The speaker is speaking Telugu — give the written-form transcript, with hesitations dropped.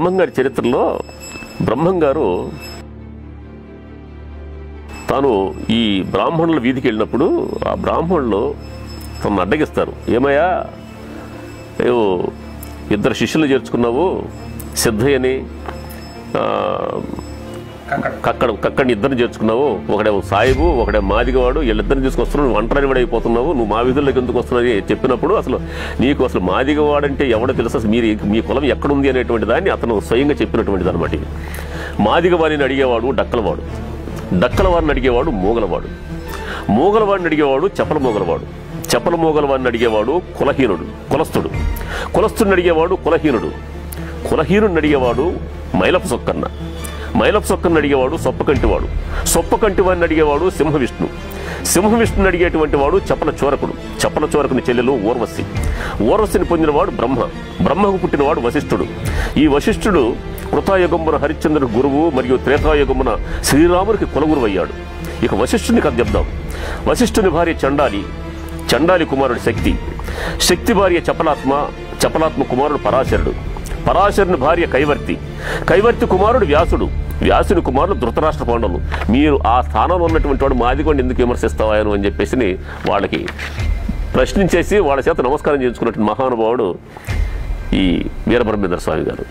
బ్రహ్మంగారి చరిత్రలో బ్రహ్మంగారు తాను ఈ బ్రాహ్మణుల వీధికి వెళ్ళినప్పుడు ఆ బ్రాహ్మణులు తనను అడ్డగిస్తారు. ఏమయ్యా, ఏవో ఇద్దరు శిష్యులు చేర్చుకున్నావు, సిద్ధయ్యని కక్కడిని ఇద్దరిని చేర్చుకున్నావు, ఒకడేమో సాయిబు ఒకడే మాదిగవాడు, వీళ్ళిద్దరిని తీసుకొస్తున్నావు, నువ్వు ఒంటరి వాడైపోతున్నావు, నువ్వు మా వీధుల్లోకి ఎందుకు వస్తున్నావు చెప్పినప్పుడు అసలు నీకు అసలు మాదిగవాడంటే ఎవడో తెలుసు, అసలు మీ కులం ఎక్కడుంది అనేటువంటి దాన్ని అతను స్వయంగా చెప్పినటువంటిది అనమాట. మాదిగవాడిని అడిగేవాడు డక్కలవాడు, డక్కలవాడిని అడిగేవాడు మూగలవాడు, మూగలవాడిని అడిగేవాడు చెప్పల మూగలవాడు, చెప్పల మూగలవాడిని అడిగేవాడు కులహీనుడు కులస్థుడు, కులస్థుడిని అడిగేవాడు కులహీనుడు, కులహీనుడిని అడిగేవాడు మైలపు సొక్కన్న, మైలపు సొక్కను అడిగేవాడు సొప్పకంటివాడు, సొప్పకంటివాడిని అడిగేవాడు సింహవిష్ణు, సింహవిష్ణుని అడిగేటువంటి వాడు చపల చోరకుడు, చపల చోరకుని చెల్లెలు ఊర్వశి, ఊర్వశిని పొందినవాడు బ్రహ్మ, బ్రహ్మకు పుట్టినవాడు వశిష్ఠుడు. ఈ వశిష్ఠుడు కృతాయుగమున హరిశ్చంద్రుడు గురువు మరియు త్రేతాయుగమున శ్రీరామునికి కులగురువు అయ్యాడు. ఇక వశిష్ఠుని కథ చెప్దాం. వశిష్ఠుని భార్య చండాలి, చండాలి కుమారుడు శక్తి, శక్తి భార్య చపలాత్మ, చపలాత్మ కుమారుడు పరాశరుడు, పరాశరుని భార్య కైవర్తి, కైవర్తి కుమారుడు వ్యాసుడు, వ్యాసుని కుమారుడు ధృతరాష్ట్ర పాండవులు. మీరు ఆ స్థానంలో ఉన్నటువంటి వాడు మాదిగోండి ఎందుకు విమర్శిస్తావాను అని చెప్పేసి వాళ్ళకి ప్రశ్నించేసి వాళ్ళ చేత నమస్కారం చేయించుకున్నటువంటి మహానుభావుడు ఈ వీరబ్రహ్మేంద్ర స్వామి గారు.